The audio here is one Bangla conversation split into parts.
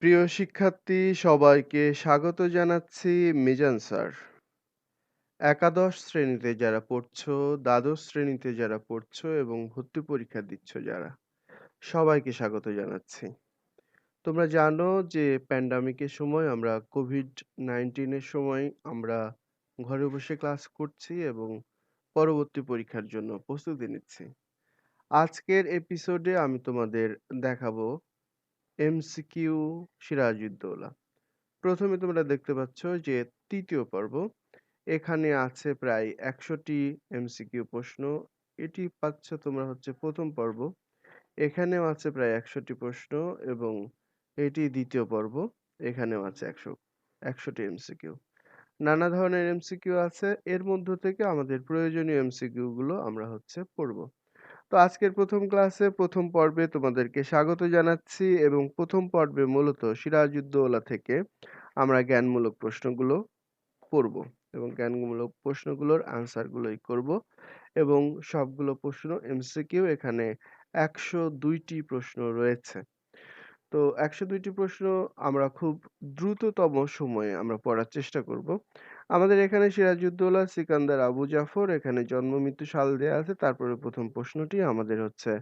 প্রিয় শিক্ষার্থী সবাইকে স্বাগত জানাচ্ছি মিজান স্যার। একাদশ শ্রেণীতে যারা পড়ছো, দ্বাদশ শ্রেণীতে যারা পড়ছো এবং ভর্তি পরীক্ষা দিচ্ছ যারা, সবাইকে স্বাগত জানাচ্ছি। তোমরা জানো যে প্যান্ডামিকের সময় আমরা কোভিড-19 এর সময় আমরা ঘরে বসে ক্লাস করছি এবং পরবর্তী পরীক্ষার জন্য প্রস্তুতি নিচ্ছি। আজকের এপিসোডে আমি তোমাদের দেখাবো এমসিকিউ সিরাজউদ্দৌলা। প্রথমে তোমরা দেখতে পাচ্ছ যে তৃতীয় পর্ব। এখানে আছে প্রায় ১০০টি এমসিকিউ প্রশ্ন। এটি পাচ্ছ তোমরা হচ্ছে প্রথম পর্ব। এখানেও আছে প্রায় ১০০টি প্রশ্ন এবং এটি দ্বিতীয় পর্ব। এখানেও আছে ১০০টি এমসিকিউ। নানা ধরনের এমসিকিউ আছে। এর মধ্য থেকে আমাদের প্রয়োজনীয় এমসিকিউ গুলো আমরা হচ্ছে পড়ব। তো আজকের প্রথম ক্লাসে প্রথম পর্বে তোমাদেরকে স্বাগত জানাচ্ছি এবং প্রথম পর্বে মূলত সিরাজউদ্দৌলা থেকে আমরা জ্ঞানমূলক প্রশ্নগুলো পড়ব এবং জ্ঞানমূলক প্রশ্নগুলোর আনসার গুলোই করব এবং সবগুলো প্রশ্ন এমসিকিউ। এখানে ১০২টি প্রশ্ন রয়েছে। তো ১০২টি প্রশ্ন আমরা খুব দ্রুততম সময়ে আমরা পড়ার চেষ্টা করব। আমাদের এখানে সিরাজউদ্দৌলা সিকান্দার আবু জাফর এখানে জন্ম মৃত্যু সাল দেয়া আছে। তারপরে প্রথম প্রশ্নটি আমাদের হচ্ছে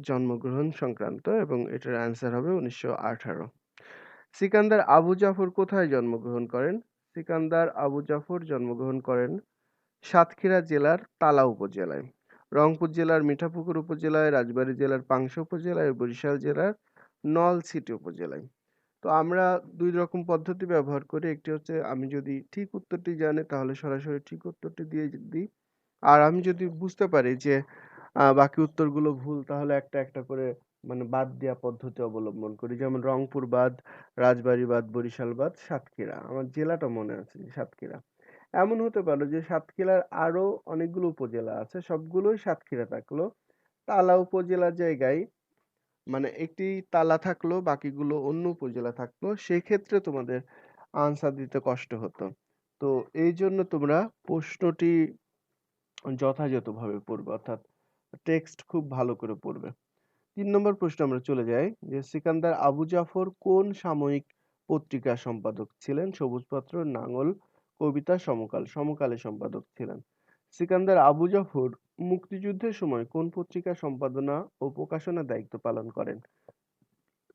জন্মগ্রহণ সংক্রান্ত এবং এটার অ্যান্সার হবে ১৯১৮। সিকান্দার আবু জাফর কোথায় জন্মগ্রহণ করেন? সিকান্দার আবু জাফর জন্মগ্রহণ করেন সাতক্ষীরা জেলার তালা উপজেলায়, রংপুর জেলার মিঠাপুকুর উপজেলায়, রাজবাড়ী জেলার পাংশা উপজেলায়, বরিশাল জেলার নলছিটি উপজেলায়। তো আমরা দুই রকম পদ্ধতি ব্যবহার করি। একটি হচ্ছে আমি যদি ঠিক উত্তরটি জানি তাহলে সরাসরি ঠিক উত্তরটি দিয়ে দিই। আর আমি যদি বুঝতে পারি যে বাকি উত্তরগুলো ভুল তাহলে একটা একটা করে মানে বাদ দেওয়া পদ্ধতি অবলম্বন করি। যেমন রংপুর বাদ, রাজবাড়ী বাদ, বরিশাল বাদ, সাতক্ষীরা। আমার জেলাটা মনে আছে যে সাতক্ষীরা। এমন হতে পারে যে সাতক্ষীরার আরো অনেকগুলো উপজেলা আছে, সবগুলোই সাতক্ষীরা থাকলো। তালা উপজেলার জায়গায় মানে একটি তালা থাকলো, বাকিগুলো অন্য উপজেলা থাকলো, সেক্ষেত্রে তোমাদের আনসার দিতে কষ্ট হতো। তো এই জন্য তোমরা প্রশ্নটি যথাযথভাবে পড়বে, অর্থাৎ টেক্সট খুব ভালো করে পড়বে। ৩ নম্বর প্রশ্নে আমরা চলে যাই যে সিকান্দার আবু জাফর কোন সাময়িক পত্রিকার সম্পাদক ছিলেন? সবুজপত্র, নাঙ্গল, কবিতা, সমকাল। সমকালে সম্পাদক ছিলেন। সিকান্দার আবু জাফর মুক্তিযুদ্ধের সময় কোন পত্রিকার সম্পাদনা ও প্রকাশনার দায়িত্ব পালন করেন?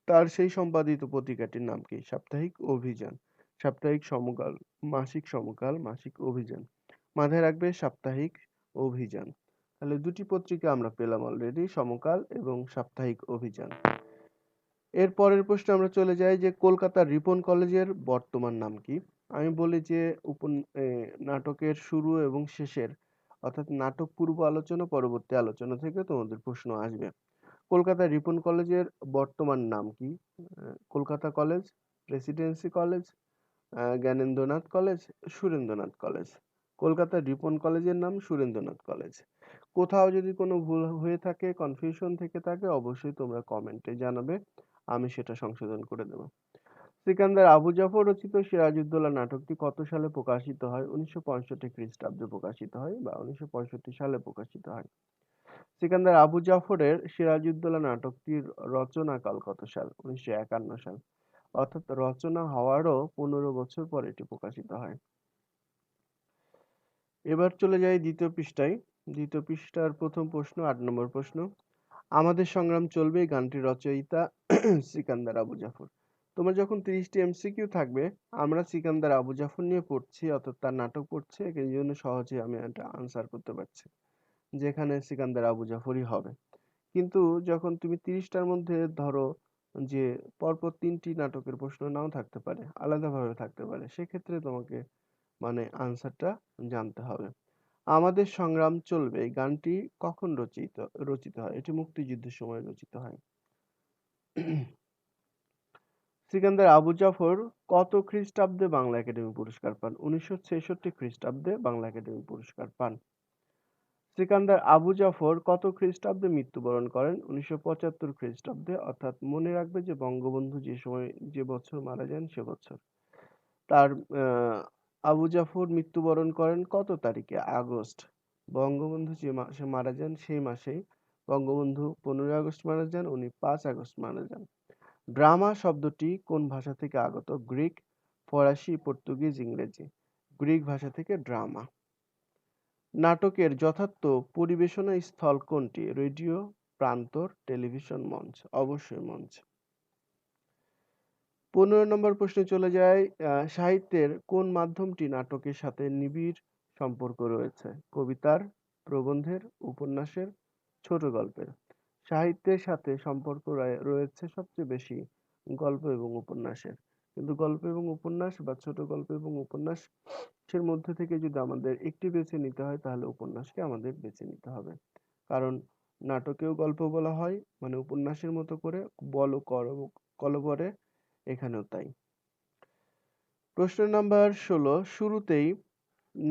তার সেই সম্পাদিত পত্রিকাটির নাম কি? সাপ্তাহিক অভিযান, সাপ্তাহিক সমকাল, মাসিক সমকাল, মাসিক অভিযান। মাথায় রাখবে সাপ্তাহিক অভিযান। তাহলে দুটি পত্রিকা আমরা পেলাম অলরেডি, সমকাল এবং সাপ্তাহিক অভিযান। এর পরের প্রশ্নে আমরা চলে যাই যে কলকাতার রিপন কলেজের বর্তমান নাম কি? আমি বলি যে নাটকের শুরু এবং শেষের, অর্থাৎ নাটক পূর্ব আলোচনা পরবর্তী আলোচনা থেকে তোমাদের প্রশ্ন আসবে। কলকাতার রিপন কলেজের বর্তমান নাম কি? Kolkata college, Presidency college, Gyanendranath college, Surendranath college. কলকাতার রিপন কলেজের নাম সুরেন্দ্রনাথ কলেজ। কোথাও যদি কোনো ভুল হয়ে থাকে, কনফিউশন থেকে থাকে, অবশ্যই তোমরা কমেন্টে জানাবে, আমি সেটা সংশোধন করে দেব। সিকান্দার আবু জাফর রচিত সিরাজউদ্দৌলা নাটকটি কত সালে প্রকাশিত হয়? ১৯৬৫ খ্রিস্টাব্দে প্রকাশিত হয় বা ১৯৬৫ সালে প্রকাশিত হয়। সিকান্দার আবু জাফরের সিরাজউদ্দৌলা নাটকটির রচনাকাল কত সাল? ১৯৫১ সাল। অর্থাৎ রচনা হওয়ারও ১৫ বছর পর এটি প্রকাশিত হয়। এবার চলে যাই দ্বিতীয় পৃষ্ঠায়। দ্বিতীয় পৃষ্ঠার প্রথম প্রশ্ন, ৮ নম্বর প্রশ্ন। আমাদের সংগ্রাম চলবে এই গানটির রচয়িতা সিকান্দার আবু জাফর। তোমার যখন ৩০টি এমসিকিউ থাকবে, আমরা সিকান্দার আবু জাফর নিয়ে পড়ছি, অর্থাৎ তার নাটক পড়ছি, এই জন্য সহজে আমি এটা আনসার করতে পারছি, যেখানে সিকান্দার আবু জাফরই হবে। কিন্তু যখন তুমি ৩০টার মধ্যে ধরো যে পরপর ৩টি নাটকের প্রশ্ন নাও থাকতে পারে, আলাদাভাবে থাকতে পারে, সেক্ষেত্রে তোমাকে মানে আনসারটা জানতে হবে। আমাদের সংগ্রাম চলবে এই গানটি কখন রচিত হয়? এটি মুক্তিযুদ্ধের সময় রচিত হয়। সিকান্দার আবু জাফর কত খ্রিস্টাব্দে বাংলা একাডেমি পুরস্কার পান? ১৯৬৬ খ্রিস্টাব্দে বাংলা একাডেমি পুরস্কার পান। সিকান্দার আবু জাফর কত খ্রিস্টাব্দে মৃত্যুবরণ করেন? ১৯৭৫ খ্রিস্টাব্দে। অর্থাৎ মনে রাখবে যে বঙ্গবন্ধু যে সময় যে বছর মারা যান সে বছর। তার আবু জাফর মৃত্যুবরণ করেন কত তারিখে? আগস্ট। বঙ্গবন্ধু যে মাসে মারা যান সেই মাসেই বঙ্গবন্ধু ১৫ই আগস্ট মারা যান, উনি ৫ আগস্ট মারা যান। ড্রামা শব্দটি কোন ভাষা থেকে আগত? গ্রিক, ফরাসি, পর্তুগিজ, ইংরেজি। গ্রিক ভাষা থেকে ড্রামা। নাটকের যথার্থ পরিবেশনা স্থল কোনটি? রেডিও, প্রান্তর, টেলিভিশন, মঞ্চ। অবশ্যই মঞ্চ। 15 নম্বর প্রশ্নে চলে যায়। সাহিত্যের কোন মাধ্যমটি নাটকের সাথে নিবিড় সম্পর্ক রয়েছে? কবিতার, প্রবন্ধের, উপন্যাসের, ছোট গল্পের। সাহিত্যের সাথে সম্পর্ক রয়েছে সবচেয়ে বেশি গল্প এবং উপন্যাসের। কিন্তু গল্প এবং উপন্যাস বা ছোট গল্প এবং উপন্যাসের মধ্যে থেকে যদি আমাদের একটি বেছে নিতে হয় তাহলে উপন্যাসকে আমাদের বেছে নিতে হবে। কারণ নাটকেও গল্প বলা হয়, মানে উপন্যাসের মতো করে বল কলবরে, এখানেও তাই। প্রশ্ন নাম্বার 16, শুরুতেই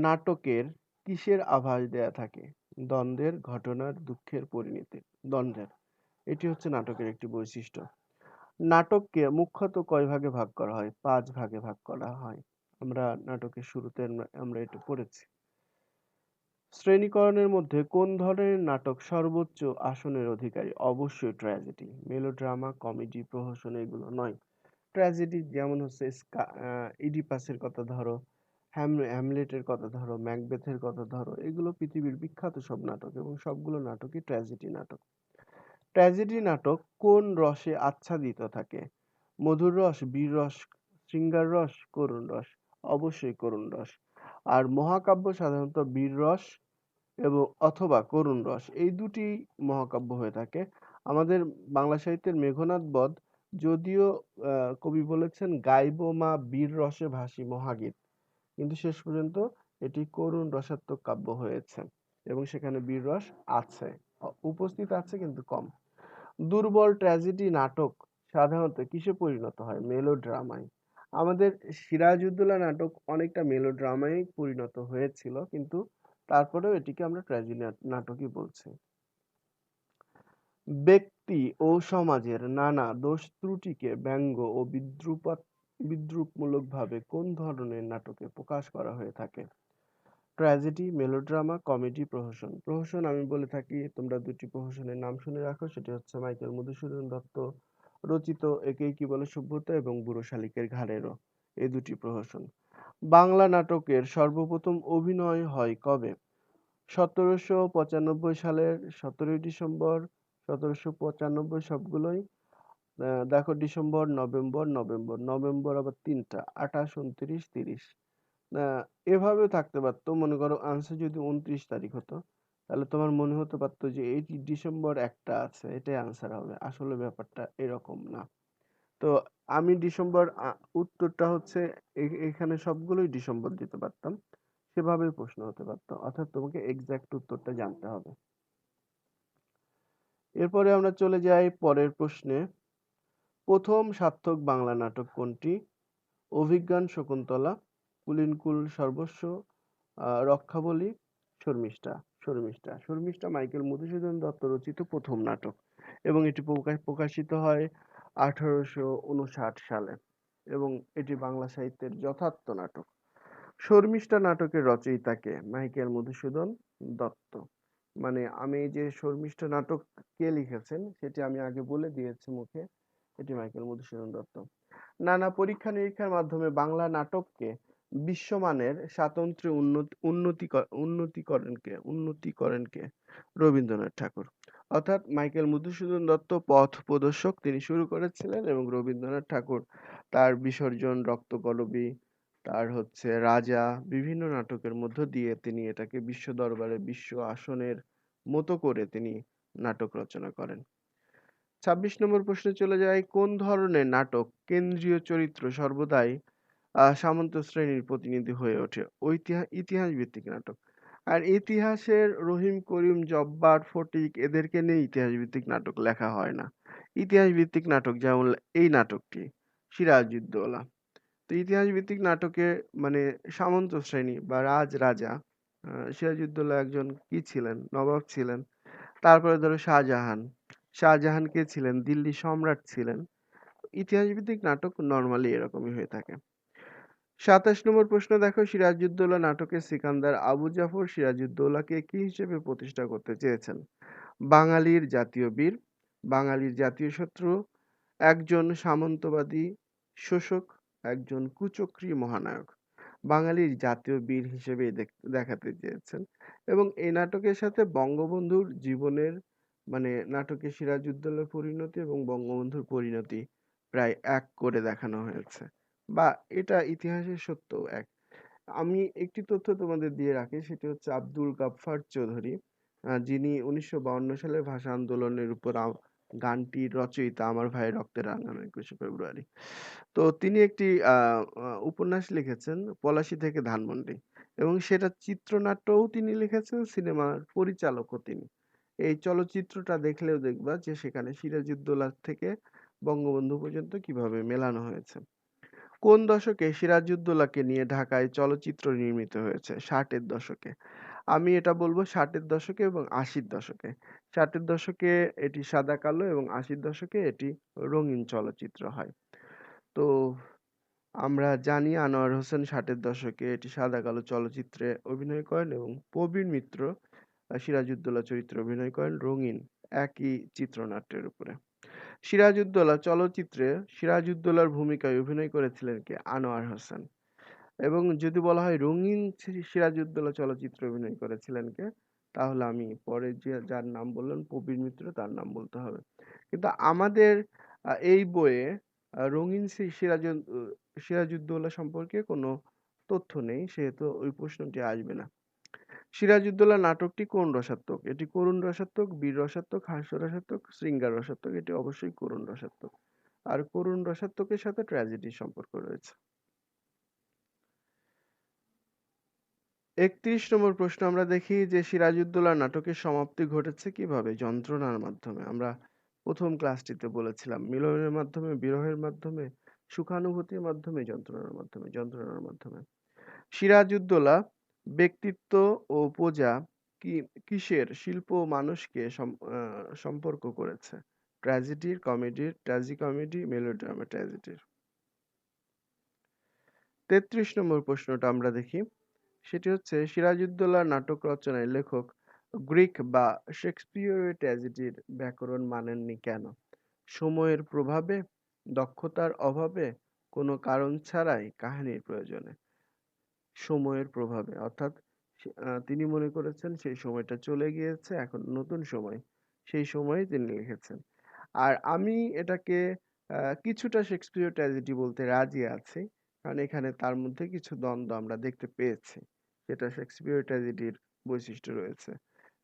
নাটকের কিসের আভাস দেয়া থাকে? দ্বন্দ্বের, ঘটনার, দুঃখের, পরিণতির। দ্বন্দ্বের। এটি হচ্ছে নাটকের একটি বৈশিষ্ট্য। নাটককে মুখ্যত কয় ভাগে ভাগ করা হয়? 5 ভাগে ভাগ করা হয়। আমরা নাটকের শুরুতে আমরা এটা পড়েছি। শ্রেণীকরণের মধ্যে কোন ধরনের নাটক সর্বোচ্চ আসনের অধিকারী? অবশ্যই ট্র্যাজেডি। মেলোড্রামা, কমেডি, প্রহসন এগুলো নয়। ট্র্যাজেডি যেমন হচ্ছে ইডিপাসের কথা ধরো, হ্যামলেটের কথা ধরো, ম্যাকবেথের কথা ধরো, এগুলো পৃথিবীর বিখ্যাত সব নাটক এবং সবগুলো নাটকই ট্র্যাজেডি নাটক। ট্র্যাজেডি নাটক কোন রসে আচ্ছাদিত থাকে? মধুর রস, বীর রস, শৃঙ্গার রস, করুণ রস। অবশ্যই করুণ রস। আর মহাকাব্য সাধারণত বীর রস এবং অথবা করুণ রস, এই দুটি মহাকাব্য হয়ে থাকে। আমাদের বাংলা সাহিত্যের মেঘনাদ বধ যদিও কবি বলেছেন গাইব মা বীর রসে ভাসি মহাগীত, কিন্তু শেষ পর্যন্ত এটি করুণ রসাত্মক কাব্য হয়েছে এবং সেখানে বীর রস আছে, উপস্থিত আছে কিন্তু কম। দুর্বল ট্র্যাজেডি নাটক সাধারণত কিসে পরিণত হয়? মেলোড্রামায়। আমাদের সিরাজউদ্দৌলা নাটক অনেকটা মেলোড্রামায় পরিণত হয়েছিল, কিন্তু তারপরেও এটিকে আমরা ট্র্যাজেডি নাটকই বলছি। ব্যক্তি ও সমাজের নানা দোষ ত্রুটিকে ব্যঙ্গ ও বিদ্রূপমূলকভাবে কোন ধরনের নাটকে প্রকাশ করা হয়ে থাকে? ট্র্যাজেডি, মেলোড্রামা, কমেডি, প্রহসন। প্রহসন আমি বলে থাকি, তোমরা দুটি প্রহসনের নাম শুনে রাখো, সেটি হচ্ছে মাইকেল মধুসূদন দত্ত রচিত একেই কি বলে সভ্যতা এবং বুড়ো শালিকের ঘাড়েরও, এই দুটি প্রহসন। বাংলা নাটকের সর্বপ্রথম অভিনয় হয় কবে? 1795 সালের 17ই ডিসেম্বর, 1795 সবগুলোই। দেখো ডিসেম্বর, নভেম্বর, নভেম্বর, নভেম্বর আবার তিনটা, 28, 29, 30। এভাবে থাকতে পারতো, মনে করো আনসার যদি 29 তারিখ হতো তাহলে তোমার মনে হতে পারতো যে এই ডিসেম্বর একটা আছে, এটাই আনসার হবে। আসলে ব্যাপারটা এরকম না। তো আমি ডিসেম্বর উত্তরটা হচ্ছে এখানে সবগুলোই ডিসেম্বর দিতে পারতাম, সেভাবেই প্রশ্ন হতে পারতো, অর্থাৎ তোমাকে এক্সাক্ট উত্তরটা জানতে হবে। এরপরে আমরা চলে যাই পরের প্রশ্নে। প্রথম সার্থক বাংলা নাটক কোনটি? অভিজ্ঞান শকুন্তলা, কুলিনকুল সর্বস্ব, রক্ষাবলী, শর্মিষ্ঠা। শর্মিষ্ঠা। শর্মিষ্ঠা মাইকেল মধুসূদন দত্ত রচিত প্রথম নাটক এবং এটি প্রকাশিত হয় 1859 সালে এবং এটি বাংলা সাহিত্যের যথার্থ নাটক। শর্মিষ্ঠা নাটকের রচয়িতা কে? মাইকেল মধুসূদন দত্ত। মানে আমি যে শর্মিষ্ঠা নাটক কে লিখেছেন সেটি আমি আগে বলে দিয়েছি মুখে, এটি মাইকেল মধুসূদন দত্ত। নানা পরীক্ষা নিরীক্ষার মাধ্যমে বাংলা নাটককে বিশ্বমানের স্বাতন্ত্র্যে উন্নতি করেন কে? রবীন্দ্রনাথ ঠাকুর। অর্থাৎ মাইকেল মধুসূদন দত্ত পথ প্রদর্শক, তিনি শুরু করেছিলেন এবং রবীন্দ্রনাথ ঠাকুর তার বিসর্জন, রক্তকরবী, তার হচ্ছে রাজা, বিভিন্ন নাটকের মধ্য দিয়ে তিনি এটাকে বিশ্ব দরবারে বিশ্ব আসনের মতো করে তিনি নাটক রচনা করেন। 26 নম্বর প্রশ্নে চলে যায়। কোন ধরনের নাটক কেন্দ্রীয় চরিত্র সর্বদাই সামন্ত শ্রেণীর প্রতিনিধি হয়ে ওঠে? ইতিহাস ভিত্তিক নাটক। আর ইতিহাসের রহিম, করিম, জব্বার, ফটিক এদেরকে নিয়ে ইতিহাস ভিত্তিক নাটক লেখা হয় না। ইতিহাস ভিত্তিক নাটক যেমন এই নাটকটি সিরাজউদ্দৌলা। তো ইতিহাস ভিত্তিক নাটকে মানে সামন্ত শ্রেণী বা রাজা, সিরাজউদ্দৌলা একজন কি ছিলেন? নবাব ছিলেন। তারপরে ধরো শাহজাহান। শাহজাহান কে ছিলেন? দিল্লি সম্রাট ছিলেন। ইতিহাস ভিত্তিক নাটক নরমালি এরকমই হয়ে থাকে। 27 নম্বর প্রশ্ন দেখো, সিরাজউদ্দৌলা নাটকে সিকান্দার আবু জাফর সিরাজউদ্দৌলাকে কি হিসেবে প্রতিষ্ঠা করতে চেয়েছেন? বাঙালির জাতীয় বীর, বাঙালির জাতীয় শত্রু, একজন সামন্তবাদী শোষক, একজন কুচক্রী মহানায়ক। বাঙালির জাতীয় বীর হিসেবেই দেখাতে চেয়েছেন এবং এই নাটকের সাথে বঙ্গবন্ধুর জীবনের মানে নাটকে সিরাজউদ্দৌলার পরিণতি এবং বঙ্গবন্ধুর পরিণতি প্রায় এক করে দেখানো হয়েছে, বা এটা ইতিহাসের সত্য এক। আমি একটি তথ্য তোমাদের দিয়ে রাখি, সেটি হচ্ছে আব্দুল গাফফার চৌধুরী, যিনি 1952 সালের ভাষা আন্দোলনের উপর গানটির রচয়িতা, আমার ভাইয়ের রক্তে রাঙানো 21শে ফেব্রুয়ারি। তো তিনি একটি উপন্যাস লিখেছেন পলাশী থেকে ধানমন্ডি, এবং সেটা চিত্রনাট্যও তিনি লিখেছেন, সিনেমার পরিচালকও তিনি। এই চলচ্চিত্রটা দেখলেও দেখবা যে সেখানে সিরাজউদ্দৌলা থেকে বঙ্গবন্ধু পর্যন্ত কিভাবে মেলানো হয়েছে। কোন দশকে সিরাজউদ্দৌলাকে নিয়ে ঢাকায় চলচ্চিত্র নির্মিত হয়েছে? 60-এর দশকে। আমি এটা বলবো 60-এর দশকে এবং 80-র দশকে। 60-এর দশকে এটি সাদা কালো এবং 80-র দশকে এটি রঙিন চলচ্চিত্র হয়। তো আমরা জানি আনোয়ার হোসেন 60-এর দশকে এটি সাদা কালো চলচ্চিত্রে অভিনয় করেন এবং প্রবীণ মিত্র সিরাজউদ্দৌলা চরিত্রে অভিনয় করেন রঙিন একই চিত্রনাট্যের উপরে। সিরাজউদ্দৌলা চলচ্চিত্রে সিরাজউদ্দৌলার ভূমিকায় অভিনয় করেছিলেন কে? আনোয়ার হোসেন। এবং যদি বলা হয় রঙিন সিরাজউদ্দৌলা চলচ্চিত্রে অভিনয় করেছিলেন কে, তাহলে আমি পরে যার নাম বললেন প্রবীণ মিত্র তার নাম বলতে হবে। কিন্তু আমাদের এই বইয়ে রঙিন সিরাজউদ্দৌলা সম্পর্কে কোনো তথ্য নেই, সেহেতু ওই প্রশ্নটি আসবে না। সিরাজউদ্দৌলা নাটকটি কোন রসাত্মক? এটি করুণ রসাত্মক, বীর রসাত্মক, হাস্য রসাত্মক, শৃঙ্গার রসাত্মক? এটি অবশ্যই করুণ রসাত্মক। আর করুণ রসাত্মকের সাথে ট্র্যাজেডির সম্পর্ক রয়েছে। ৩১ নম্বর প্রশ্ন আমরা দেখি যে সিরাজউদ্দৌলা নাটকের সমাপ্তি ঘটেছে কিভাবে? যন্ত্রণার মাধ্যমে। আমরা প্রথম ক্লাসটিতে বলেছিলাম মিলনের মাধ্যমে, বিরহের মাধ্যমে, সুখানুভূতির মাধ্যমে, যন্ত্রণার মাধ্যমে। সিরাজউদ্দৌলা ব্যক্তিত্ব ও প্রজা কি কিসের শিল্প ও মানুষকে সম্পর্ক করেছে? ট্র্যাজেডির, কমেডির, ট্র্যাজিকমেডি, মেলোড্রামা? ট্র্যাজেডির। ৩৩ নম্বর প্রশ্নটা আমরা দেখি, সেটি হচ্ছে সিরাজউদ্দৌলার নাটক রচনায় লেখক গ্রিক বা শেক্সপিয়রীয় ট্র্যাজেডির ব্যাকরণ মানেননি কেন? সময়ের প্রভাবে, দক্ষতার অভাবে, কোনো কারণ ছাড়াই, কাহিনীর প্রয়োজনে? সময়ের প্রভাবে, অর্থাৎ তিনি মনে করেছেন সেই সময়টা চলে গিয়েছে, এখন নতুন সময়, সেই সময়ে তিনি লিখেছেন। আর আমি এটাকে কিছুটা শেক্সপিয়র ট্র্যাজেডি বলতে রাজি আছি, কারণ এখানে তার মধ্যে কিছু দ্বন্দ্ব আমরা দেখতে পেয়েছি, যেটা শেক্সপিয়র ট্র্যাজেডির বৈশিষ্ট্য রয়েছে,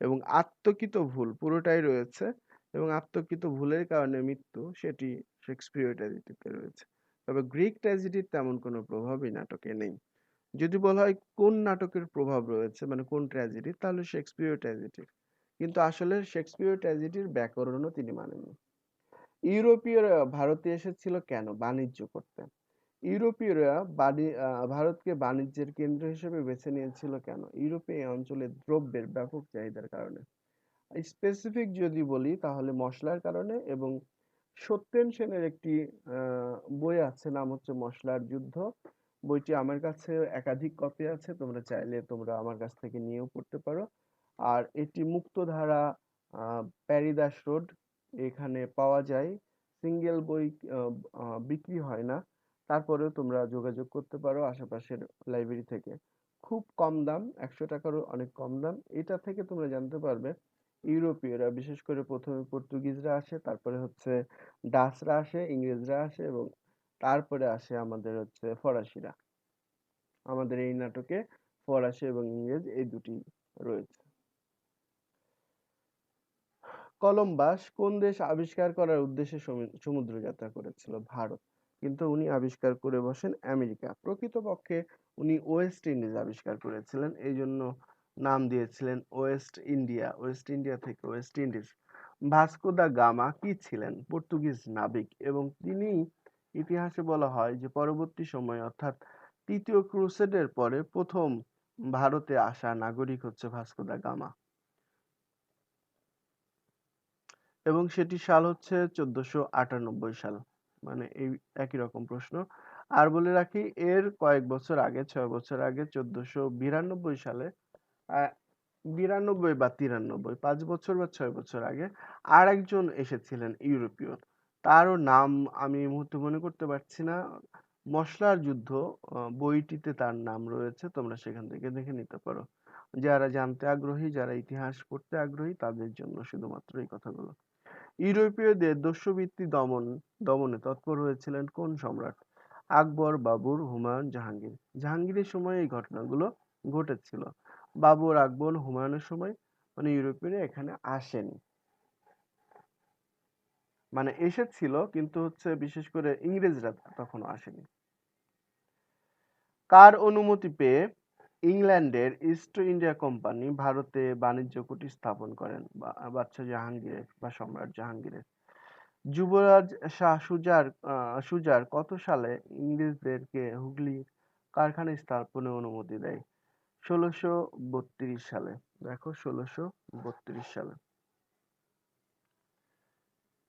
এবং আত্মকৃত ভুল পুরোটাই রয়েছে, এবং আত্মকৃত ভুলের কারণে মৃত্যু, সেটি শেক্সপিয়র ট্র্যাজেডিতে রয়েছে। তবে গ্রিক ট্র্যাজেডির তেমন কোনো প্রভাবই নাটকে নেই। যদি বলা হয় কোন নাটকের প্রভাব রয়েছে, মানে কোন ট্র্যাজেডি, তাহলে শেক্সপিয়র ট্র্যাজেডির। কিন্তু আসলে শেক্সপিয়র ট্র্যাজেডির ব্যাকরণও তিনি মানেননি। ইউরোপীয়রা ভারতে এসেছিল কেন? বাণিজ্য করতে। ইউরোপীয়রা ভারতকে বাণিজ্যের কেন্দ্র হিসেবে বেছে নিয়েছিল কেন? ইউরোপে এই অঞ্চলে দ্রব্যের ব্যাপক চাহিদার কারণে। স্পেসিফিক যদি বলি তাহলে মশলার কারণে, এবং সত্যেন সেনের একটি বই আছে, নাম হচ্ছে মশলার যুদ্ধ। বইটি আমার কাছে একাধিক কপি আছে, তোমরা চাইলে তোমরা আমার কাছ থেকে নিয়েও পড়তে পারো। আর এটি মুক্তধারা, প্যারিদাস রোড, এখানে পাওয়া যায়। সিঙ্গেল বই বিক্রি হয় না, তারপরেও তোমরা যোগাযোগ করতে পারো আশেপাশের লাইব্রেরি থেকে। খুব কম দাম, 100 টাকারও অনেক কম দাম। এটা থেকে তোমরা জানতে পারবে ইউরোপীয়রা, বিশেষ করে প্রথমে পর্তুগিজরা আসে, তারপরে হচ্ছে ডাচরা আসে, ইংরেজরা আসে, এবং তারপরে আসে আমাদের হচ্ছে ফরাসিরা। আমাদের এই নাটকে ফরাসি এবং ইংরেজ এই দুটি রয়েছে। কলম্বাস কোন দেশ আবিষ্কার করার উদ্দেশ্যে সমুদ্র যাত্রা করেছিল? ভারত। কিন্তু উনি আবিষ্কার করে বসেন আমেরিকা। প্রকৃতপক্ষে উনি ওয়েস্ট ইন্ডিজ আবিষ্কার করেছিলেন, এই জন্য নাম দিয়েছিলেন ওয়েস্ট ইন্ডিয়া, ওয়েস্ট ইন্ডিয়া থেকে West Indies. Vasco da Gama কি ছিলেন? পর্তুগিজ নাবিক, এবং তিনি ইতিহাসে বলা হয় যে পরবর্তী সময়ে, অর্থাৎ তৃতীয় ক্রুসেডের পরে প্রথম ভারতে আসা নাগরিক হচ্ছে ভাস্কো দা গামা, এবং সেটি সাল হচ্ছে 1498 সাল। মানে এই একই রকম প্রশ্ন। আর বলে রাখি, এর কয়েক বছর আগে, 6 বছর আগে, 1492 সালে, আহ 92 বা 93, 5 বছর বা 6 বছর আগে আর একজন এসেছিলেন ইউরোপীয়, তারও নাম আমি এই মুহূর্তে মনে করতে পারছি না। মসলার যুদ্ধ বইটিতে তার নাম রয়েছে, তোমরা সেখান থেকে দেখে নিতে পারো। যারা জানতে আগ্রহী, যারা ইতিহাস পড়তে আগ্রহী, তাদের জন্য শুধুমাত্র এই কথাগুলো। ইউরোপীয়দের দস্যুবৃত্তি দমনে তৎপর হয়েছিলেন কোন সম্রাট? আকবর, বাবর, হুমায়ুন, জাহাঙ্গীর। জাহাঙ্গীরের সময় এই ঘটনাগুলো ঘটেছিল। বাবর, আকবর, হুমায়ুনের সময় মানে ইউরোপীয়রা এখানে আসেনি, মানে এসেছিল কিন্তু হচ্ছে বিশেষ করে ইংরেজরা তখনও আসেনি। কার অনুমতি পেয়ে ইংল্যান্ডের ইস্ট ইন্ডিয়া কোম্পানি ভারতে বাণিজ্য কুঠি স্থাপন করেন বাদশাহ জাহাঙ্গীরের বা সম্রাট জাহাঙ্গীরের? যুবরাজ শাহ সুজার কত সালে ইংরেজদেরকে হুগলির কারখানা স্থাপনের অনুমতি দেয়? ১৬৩২ সালে। দেখো, ১৬৩২ সালে।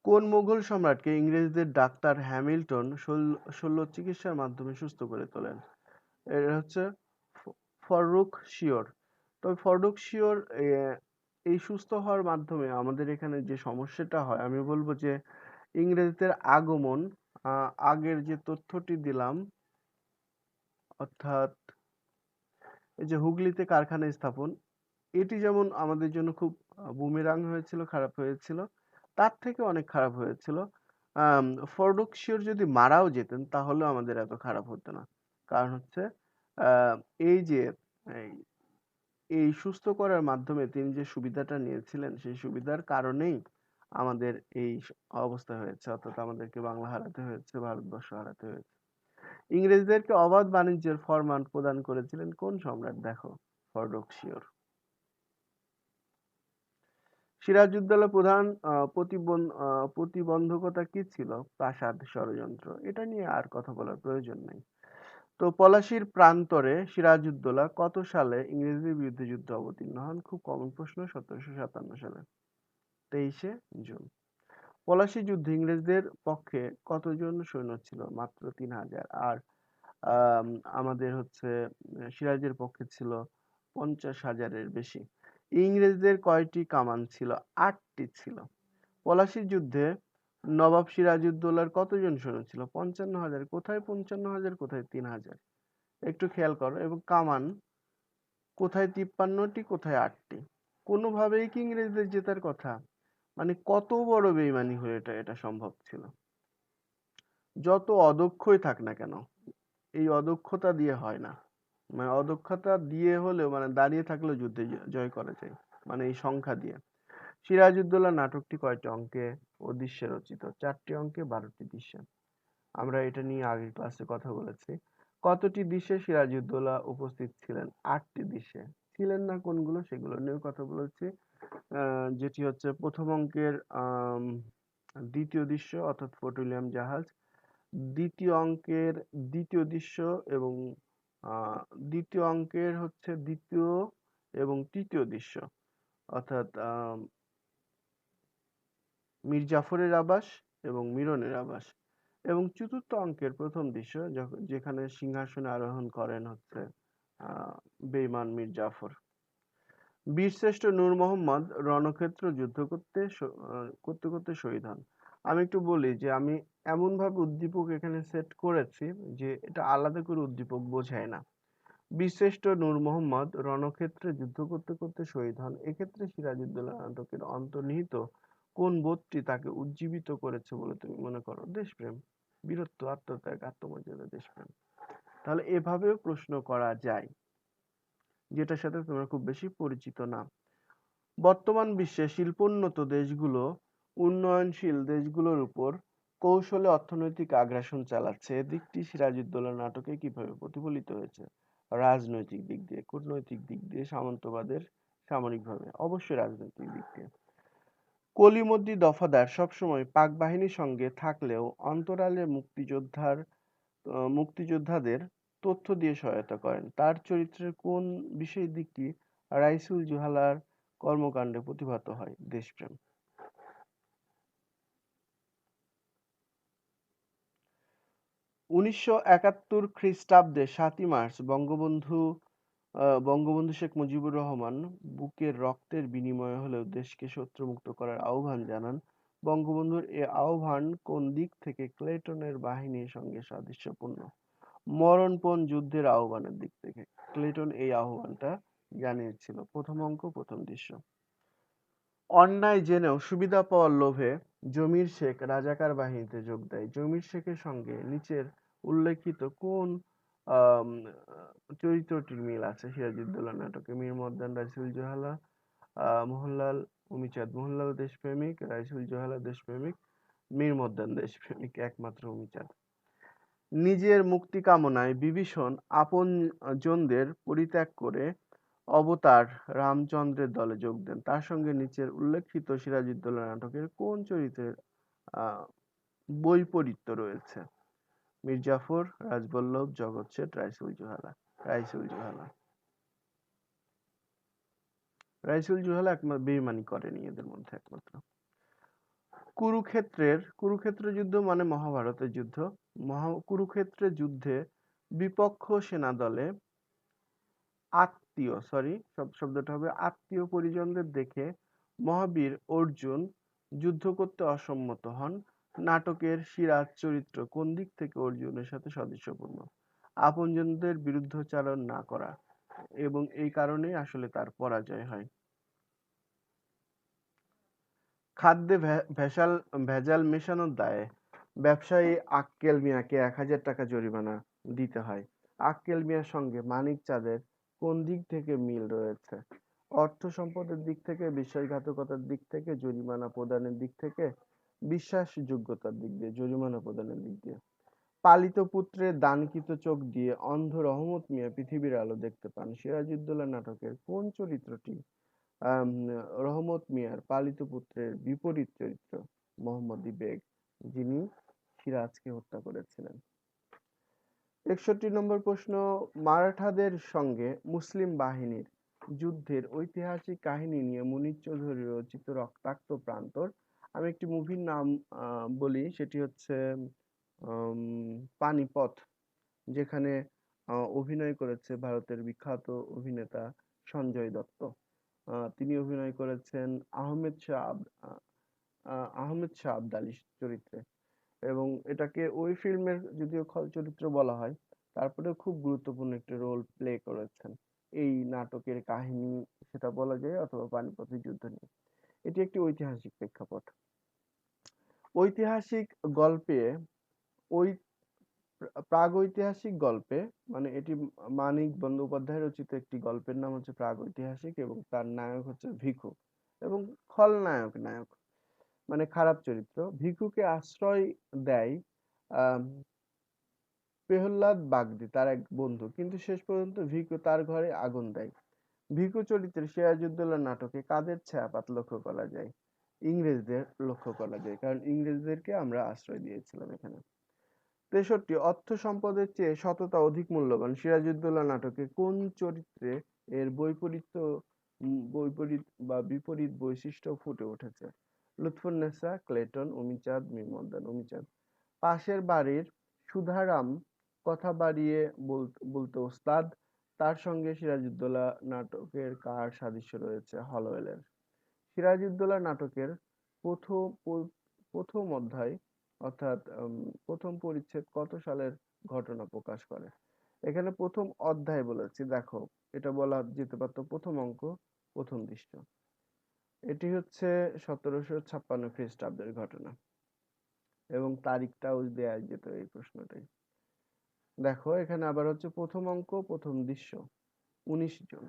কোন মুঘল সম্রাটকে ইংরেজদের ডাক্তার হ্যামিল্টন শল্য চিকিৎসার মাধ্যমে সুস্থ করে তোলেন? এটা হচ্ছে ফররুখশিওর। তবে ফররুখশিওর এই সুস্থ হওয়ার মাধ্যমে আমাদের এখানে যে সমস্যাটা হয়, আমি বলবো যে ইংরেজদের আগমন, আগের যে তথ্যটি দিলাম, অর্থাৎ এই যে হুগলিতে কারখানা স্থাপন, এটি যেমন আমাদের জন্য খুব বুমেরাং হয়েছিল, খারাপ হয়েছিল, তার থেকে অনেক খারাপ হয়েছিল। আম, ফরডুকশিওর যদি মারাও যেতেন তাহলেও আমাদের এত খারাপ হতো না। কারণ হচ্ছে আহ, এই যে এই এই সুস্থ করার মাধ্যমে তিনি যে সুবিধাটা নিয়েছিলেন, সেই সুবিধার কারণেই আমাদের এই অবস্থা হয়েছে, অর্থাৎ আমাদেরকে বাংলা হারাতে হয়েছে, ভারতবর্ষ হারাতে হয়েছে। ইংরেজদেরকে অবাধ বাণিজ্যের ফরমান প্রদান করেছিলেন কোন সম্রাট? দেখো, ফরডুকশিওর। সিরাজউদ্দৌলার প্রধান প্রতিবন্ধকতা কি ছিল? প্রাসাদ ষড়যন্ত্র। এটা নিয়ে আর কথা বলার প্রয়োজন নেই। তো পলাশীর প্রান্তরে সিরাজউদ্দৌলা কত সালে ইংরেজদের বিরুদ্ধে যুদ্ধে অবতীর্ণ হন? খুব কমন প্রশ্ন। ১৭৫৭ সালে, ২৩শে জুন। পলাশী যুদ্ধে ইংরেজদের পক্ষে কতজন সৈন্য ছিল? মাত্র ৩,০০০। আর আম, আমাদের হচ্ছে সিরাজের পক্ষে ছিল ৫০,০০০-এর বেশি। ইংরেজদের কয়টি কামান ছিল? ৮টি ছিল। পলাশীর যুদ্ধে নবাব সিরাজউদ্দৌলার কতজন সৈন্য ছিল? ৫৫,০০০। কোথায় ৫৫,০০০, কোথায় ৩,০০০? একটু খেয়াল করো। এবং কামান কোথায় ৫৩টি, কোথায় ৮টি? কোনোভাবেই কি ইংরেজদের জেতার কথা? মানে কত বড় বেইমানি হয়ে এটা সম্ভব ছিল? যত অদক্ষই থাক না কেন, এই অদক্ষতা দিয়ে হয় না। মানে অদক্ষতা দিয়ে হলেও, মানে দাঁড়িয়ে থাকলেও যুদ্ধে জয় করা যায়, মানে এই সংখ্যা দিয়ে। সিরাজউদ্দৌলা নাটকটি কয়টি অঙ্কে ও দৃশ্যে রচিত? ৪টি অঙ্কে, ১২টি দৃশ্যে। আমরা এটা নিয়ে আগের ক্লাসে কথা বলেছি। কতটি দৃশ্যে সিরাজউদ্দৌলা উপস্থিত ছিলেন? ৮টি দৃশ্যে। ছিলেন না কোনগুলো, সেগুলো নিয়েও কথা বলেছি। যেটি হচ্ছে প্রথম অঙ্কের দ্বিতীয় দৃশ্য, অর্থাৎ পেট্রোলিয়াম জাহাজ। দ্বিতীয় অঙ্কের দ্বিতীয় দৃশ্য এবং আহ, দ্বিতীয় অঙ্কের হচ্ছে দ্বিতীয় এবং তৃতীয় দৃশ্য, অর্থাৎ মীর জাফরের আবাস এবং মিরনের আবাস। এবং চতুর্থ অঙ্কের প্রথম দৃশ্য, যেখানে সিংহাসনে আরোহণ করেন হচ্ছে আহ বেঈমান মীর জাফর। বীরশ্রেষ্ঠ নূর মোহাম্মদ রণক্ষেত্র যুদ্ধ করতে করতে শহীদ হন। আমি একটু বলি যে আমি এমন ভাবে উদ্দীপক এখানে সেট করেছি যে এটা আলাদা করে উদ্দীপক বোঝায় না। বীরশ্রেষ্ঠ নূর মোহাম্মদ রণক্ষেত্রে যুদ্ধ করতে করতে শহীদ হন, এক্ষেত্রে সিরাজউদ্দৌলা নাটকের অন্তর্নিহিত কোন বোধটি তাকে উজ্জীবিত করেছে বলে তুমি মনে করো? দেশপ্রেম, বীরত্ব, আত্মত্যাগ, আত্মমর্যাদা, দেশপ্রেম। তাহলে এভাবেও প্রশ্ন করা যায়, যেটার সাথে তোমরা খুব বেশি পরিচিত না। বর্তমান বিশ্বে শিল্পোন্নত দেশগুলো উন্নয়নশীল দেশগুলোর উপর কৌশলে অর্থনৈতিক আগ্রাসন চালাচ্ছে, এদিকটি সিরাজউদ্দৌলা নাটকে কিভাবে প্রতিফলিত হয়েছে? রাজনৈতিক দিক দিয়ে, কূটনৈতিক দিক দিয়ে, সামন্তবাদের, সামরিকভাবে? অবশ্যই রাজনৈতিক দিক দিয়ে। কলিমদ্দি দফাদার সবসময় পাক বাহিনীর সঙ্গে থাকলেও অন্তরালে মুক্তিযোদ্ধাদের তথ্য দিয়ে সহায়তা করেন। তার চরিত্রের কোন বিশেষ দিকটি রাইসুল জুহালার কর্মকাণ্ডে প্রতিভাত হয়? দেশপ্রেম। ১৯৭১ খ্রিস্টাব্দে ৭ই মার্চ বঙ্গবন্ধু শেখ মুজিবুর রহমান বুকের রক্তের বিনিময়ে হলেও দেশকে শত্রুমুক্ত করার আহ্বান জানান বঙ্গবন্ধুর এ আহ্বান কোন দিক থেকে ক্লেটনের বাহিনীর সঙ্গে সাদৃশ্যপূর্ণ? মরণপণ যুদ্ধের আহ্বানের দিক থেকে ক্লেটন এই আহ্বানটা জানিয়েছিল। প্রথম অঙ্ক, প্রথম দৃশ্য। অন্যায় জেনেও সুবিধা পাওয়ার লোভে জমির শেখ রাজাকার বাহিনীতে যোগ দেয়। জমির শেখের সঙ্গে নিচের উল্লেখিত কোন আম, চরিত্রটির মিল আছে সিরাজউদ্দৌলা নাটকে? মীর মর্দান, রাইসুল জোহালা, মোহনলাল উমিচাঁদ। মোহনলাল দেশপ্রেমিক, রাইসুল জোহালা দেশপ্রেমিক, মীর মর্দান দেশপ্রেমিক, একমাত্র উমিচাঁদ। নিজের মুক্তি কামনায় বিভীষণ আপনজনদের পরিত্যাগ করে অবতার রামচন্দ্রের দলে যোগ দেন। তার সঙ্গে নিচের উল্লেখিত সিরাজউদ্দৌলা নাটকের কোন চরিত্রের আহ, বৈপরীত্য রয়েছে? মীর জাফর, রাজবল্লভ, জগৎ শেঠ, রাইসুল জোহালা। রাইসুল জোহালা। রাইসুল জোহালা একমাত্র বেইমানি করেনি এদের মধ্যে একমাত্র। কুরুক্ষেত্র যুদ্ধ মানে মহাভারতের যুদ্ধ। কুরুক্ষেত্রের যুদ্ধে বিপক্ষ সেনা দলে শব্দটা হবে আত্মীয় পরিজনদের দেখে মহাবীর অর্জুন যুদ্ধ করতে অসম্মত হন। নাটকের সিরাজ চরিত্র কোন দিক থেকে অর্জুনের সাথে সাদৃশ্যপূর্ণ? আপনজনদের বিরুদ্ধচারণ না করা, এবং এই কারণেই আসলে তার পরাজয় হয়। খাদ্যে ভেজাল মেশানোর দায়ে ব্যবসায়ী আক্কেল মিয়াকে ১,০০০ টাকা জরিমানা দিতে হয়। আক্কেল মিয়ার সঙ্গে মানিক চাঁদের কোন দিক থেকে মিল রয়েছে? অর্থ সম্পদের দিক থেকে, বিশ্বাসঘাতকতার দিক থেকে, জরিমানা প্রদানের দিক থেকে, বিশ্বাসযোগ্যতার দিক দিয়ে, জরিমানা প্রদানের দিক দিয়ে। পালিত পুত্রের দানকৃত চোখ দিয়ে অন্ধ রহমত মিয়া পৃথিবীর আলো দেখতে পান। সিরাজউদ্দৌলা নাটকের কোন চরিত্রটি রহমত মিয়ার পালিত পুত্রের বিপরীত চরিত্র? মোহাম্মদী বেগ, যিনি সিরাজকে হত্যা করেছিলেন। ৬১ নম্বর প্রশ্ন, মারাঠাদের সঙ্গে মুসলিম বাহিনীর যুদ্ধের ঐতিহাসিক কাহিনী নিয়ে মুনীর চৌধুরী রচিত রক্তাক্ত প্রান্তর। আমি একটি মুভির নাম বলি, সেটি হচ্ছে পানিপথ, যেখানে অভিনয় করেছে ভারতের বিখ্যাত অভিনেতা সঞ্জয় দত্ত। তিনি অভিনয় করেছেন আহমেদ শাহ আবদালী চরিত্রে, এবং এটাকে ওই ফিল্মের যদিও খল চরিত্র বলা হয়, তারপরেও খুব গুরুত্বপূর্ণ একটি রোল প্লে করেছেন এই নাটকের কাহিনী, সেটা বলা যায়, অথবা পানিপথের যুদ্ধ নিয়ে। এটি একটি ঐতিহাসিক প্রেক্ষাপট। ঐতিহাসিক গল্পে ওই প্রাগৈতিহাসিক গল্পে, মানে এটি মানিক বন্দ্যোপাধ্যায় রচিত একটি গল্পের নাম হচ্ছে প্রাগৈতিহাসিক, এবং তার নায়ক হচ্ছে ভিখু, এবং নায়ক মানে খারাপ চরিত্র। ভিখুকে আশ্রয় দেয় প্রহ্লাদ বাগদি, তার এক বন্ধু, কিন্তু শেষ পর্যন্ত ভিখু তার ঘরে আগুন দেয়। ভিখু চরিত্রে সিরাজউদ্দৌলা নাটকে কাদের ছায়াপাত লক্ষ্য করা যায়? ইংরেজদের লক্ষ্য করা যায়, কারণ ইংরেজদেরকে আমরা আশ্রয় দিয়েছিলাম এখানে। ৬৩, অর্থ সম্পদের চেয়ে সততা অধিক মূল্যবান সিরাজউদ্দৌলা নাটকে কোন চরিত্রে এর বৈপরীত বা বিপরীত বৈশিষ্ট্য ফুটে উঠেছে? লুৎফুন্নেসা, ক্লেটন, উমিচাঁদ, মীর মর্দান। উমিচাঁদ। পাশের বাড়ির সুধারাম কথা বাড়িয়ে বলতে ওস্তাদ, তার সঙ্গে সিরাজউদ্দৌলা নাটকের কার সাদৃশ্য রয়েছে? হলওয়েলের। সিরাজউদ্দৌলা নাটকের প্রথম প্রথম অধ্যায় অর্থাৎ প্রথম পরিচ্ছেদ কত সালের ঘটনা প্রকাশ করে? এখানে প্রথম অধ্যায় বলেছি, দেখো এটা বলা যেতে পারতো প্রথম অঙ্ক, প্রথম দৃশ্য। এটি হচ্ছে ১৭৫৬ খ্রিস্টাব্দের ঘটনা, এবং তারিখটাও দেয়া যেত এই প্রশ্নটাই। দেখো এখানে আবার হচ্ছে প্রথম অঙ্ক, প্রথম দৃশ্য, ১৯ জন।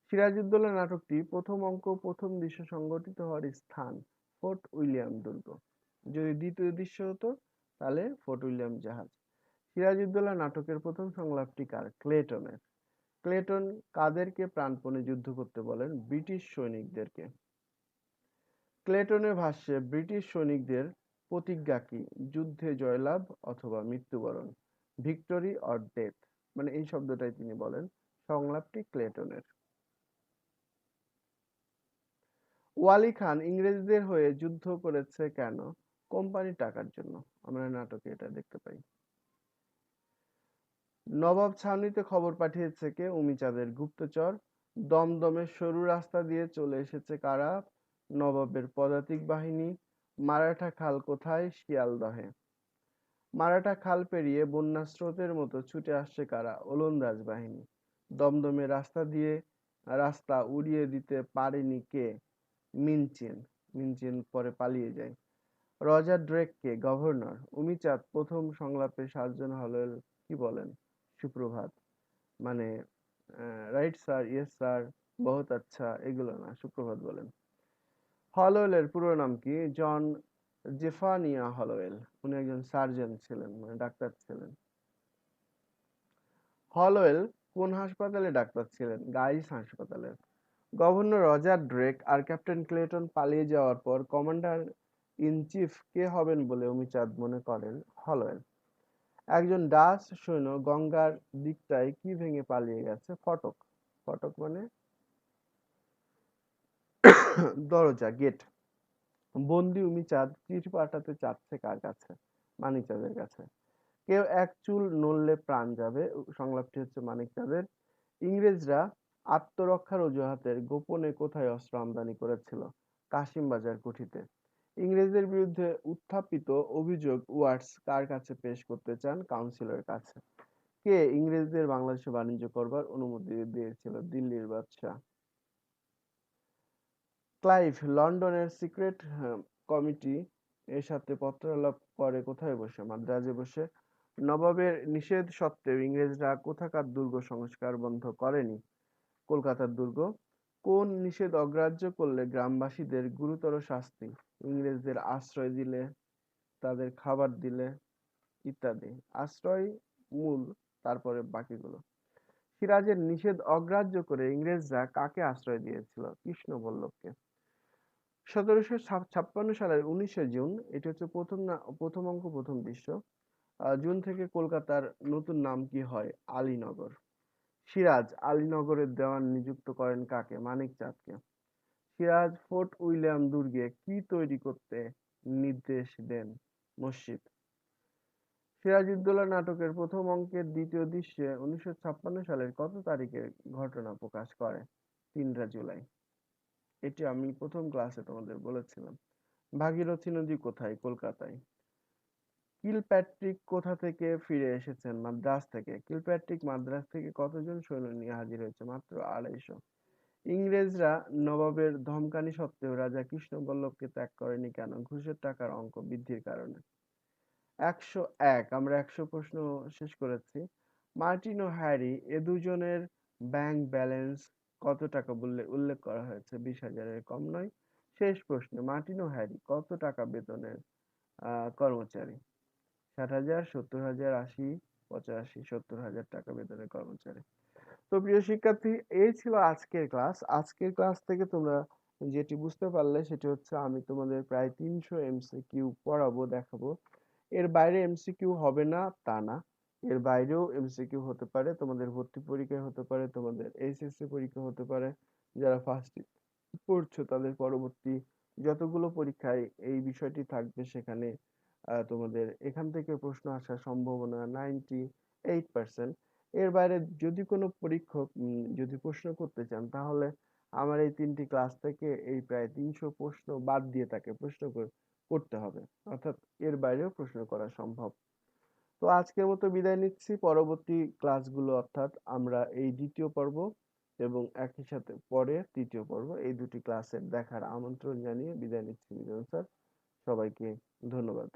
সিরাজউদ্দৌলা নাটকটি প্রথম অঙ্ক, প্রথম দৃশ্য সংঘটিত হওয়ার স্থান ফোর্ট উইলিয়াম দুর্গ। যদি দ্বিতীয় দৃশ্য হতো তাহলে ফোর্ট উইলিয়াম জাহাজ। সিরাজউদ্দৌলা নাটকের প্রথম সংলাপটি কার? ক্লেটনের। ক্লেটন কাদেরকে প্রাণপণে যুদ্ধ করতে বলেন? ব্রিটিশ সৈনিকদেরকে। ক্লেটনের ভাষ্যে ব্রিটিশ সৈনিকদের প্রতিজ্ঞা কি? যুদ্ধে জয়লাভ অথবা মৃত্যুবরণ, ভিক্টরি অর ডেথ, মানে এই শব্দটাই তিনি বলেন। সংলাপটি ক্লেটনের। ওয়ালি খান ইংরেজদের হয়ে যুদ্ধ করেছে কেন? কোম্পানির টাকার জন্য। আমরা নাটকে এটা দেখতে পাই। নবাব ছাউনিতে খবর পাঠিয়েছে কে? উমিচাঁদের গুপ্তচর। দমদমের সরু রাস্তা দিয়ে চলে এসেছে কারা? নবাবের পদাতিক বাহিনী। মারাঠা খাল কোথায়? শিয়ালদহে। মারাঠা খাল পেরিয়ে বন্যার স্রোতের মতো ছুটে আসছে কারা? ওলন্দাজ বাহিনী। দমদমে রাস্তা উড়িয়ে দিতে পারেনি কে? মিনচেন। মিনচেন পরে পালিয়ে যায়। রজার ড্রেক কে? গভর্নর। উমিচাঁদ প্রথম সংলাপে সার্জন হলওয়েল কি বলেন? সুপ্রভাত। মানে রাইট স্যার, ইয়েস স্যার, বহুত আচ্ছা, এগুলো না, সুপ্রভাত বলেন। হলওয়েলের পুরো নাম কি? জন জেফানিয়া হলওয়েল। উনি একজন সার্জন ছিলেন, মানে ডাক্তার ছিলেন। হলওয়েল কোন হাসপাতালে ডাক্তার ছিলেন? গাইস হাসপাতালে। গভর্নর রজার ড্রেক আর ক্যাপ্টেন ক্লেটন পালিয়ে যাওয়ার পর কমান্ডার ইন চিফ কে হবেন বলে অমিচাঁদ মনে করেন? হলওয়েল। একজন ডাচ সৈন্য গঙ্গার দিকটায় কি ভেঙে পালিয়ে গেছে? ফটক। ফটক মানে দরজা, গেট। বন্দি উমিচাঁদ চিঠি পাঠাতে চাচ্ছে কার কাছে? মানিকচাঁদের কাছে। কেউ এক চুল নড়লে প্রাণ যাবে, সংলাপটি হচ্ছে মানিকচাঁদের। ইংরেজরা আত্মরক্ষার অজুহাতে গোপনে কোথায় অস্ত্র আমদানি করেছিল? কাশিমবাজার কুঠিতে। ইংরেজদের বিরুদ্ধে উত্থাপিত অভিযোগ ওয়াটস কার কাছে পেশ করতে চান? কাউন্সিলের কাছে। কে ইংরেজদের বাংলাদেশে বাণিজ্য করবার অনুমতি দিয়েছিল? দিল্লির বাদশাহ। ক্লাইভ লন্ডনের সিক্রেট কমিটি এর সাথে পত্রালাপ করে কোথায় বসে? মাদ্রাজে বসে। নবাবের নিষেধ সত্ত্বেও ইংরেজরা কোথাকার দুর্গ সংস্কার বন্ধ করেনি? কলকাতার দুর্গ। কোন নিষেধ অগ্রাহ্য করলে গ্রামবাসীদের গুরুতর শাস্তি? ইংরেজদের আশ্রয় দিলে, তাদের খাবার দিলে ইত্যাদি। আশ্রয় মূল, তারপরে বাকিগুলো। সিরাজের নিষেধ অগ্রাহ্য করে ইংরেজরা কাকে আশ্রয় দিয়েছিল? কৃষ্ণবল্লভকে। 1756 সালের 19শে জুন, এটি হচ্ছে প্রথম অঙ্ক, প্রথম দৃশ্য। জুন থেকে কলকাতার নতুন নাম কি হয়? আলীনগর। সিরাজ আলীনগরের দেওয়ান নিযুক্ত করেন কাকে? মানিকচাঁদকে। সিরাজ ফোর্ট উইলিয়াম দুর্গে কি তৈরি করতে নির্দেশ দেন? মসজিদ। সিরাজউদ্দৌলা নাটকের প্রথম অঙ্কের দ্বিতীয় দৃশ্যে 1956 সালের কত তারিখের ঘটনা প্রকাশ করে? 3 জুলাই। এটি আমি প্রথম ক্লাসে তোমাদের বলেছিলাম। ভাগীরথী নদী কোথায়? কলকাতায়। কিলপ্যাট্রিক কোথা থেকে ফিরে এসেছেন? মাদ্রাজ থেকে। কিলপ্যাট্রিক মাদ্রাজ থেকে কতজন সৈন্য নিয়ে হাজির হয়েছে? মাত্র 250। ইংরেজরা নবাবের ধমকানি সত্ত্বেও রাজা কৃষ্ণবল্লভকে ত্যাগ করেনি কেন? ঘুষের টাকার অঙ্ক বৃদ্ধির কারণে। 101, আমরা 100 প্রশ্ন শেষ করেছি। মার্টিন ও হ্যারি এ দুজনের ব্যাংক ব্যালেন্স কত টাকা বললে উল্লেখ করা হয়েছে? 20,000-এর কম নয়। শেষ প্রশ্ন, মার্টিন ও হ্যারি কত টাকা বেতনের কর্মচারী? 60,000, 70,000, 80, 85, 70,000 টাকা বেতনের কর্মচারী। তো প্রিয় শিক্ষার্থী, এই ছিল আজকের ক্লাস। আজকের ক্লাস থেকে তোমরা যেটি বুঝতে পারলে সেটি হচ্ছে আমি তোমাদের প্রায় 300 এমসিকিউ পড়াবো, দেখাবো। এর বাইরে এমসিকিউ হবে না তা না, এর বাইরেও এমসিকিউ হতে পারে, তোমাদের ভর্তি পরীক্ষায় হতে পারে, তোমাদের এইচএসসি পরীক্ষা হতে পারে। যারা ফার্স্ট পড়ছো তাদের পরবর্তী যতগুলো পরীক্ষায় এই বিষয়টি থাকবে, সেখানে তোমাদের এখান থেকে প্রশ্ন আসার সম্ভাবনা 98%। এর বাইরে যদি কোনো পরীক্ষক যদি প্রশ্ন করতে চান, তাহলে আমার এই 3টি ক্লাস থেকে এই প্রায় 300 প্রশ্ন বাদ দিয়ে তাকে প্রশ্ন করতে হবে, অর্থাৎ এর বাইরেও প্রশ্ন করা সম্ভব। তো আজকের মতো বিদায় নিচ্ছি। পরবর্তী ক্লাসগুলো, অর্থাৎ আমরা এই দ্বিতীয় পর্ব এবং একই সাথে পরে তৃতীয় পর্ব, এই দুটি ক্লাসের দেখার আমন্ত্রণ জানিয়ে বিদায় নিচ্ছি। মিলন স্যার, সবাইকে ধন্যবাদ।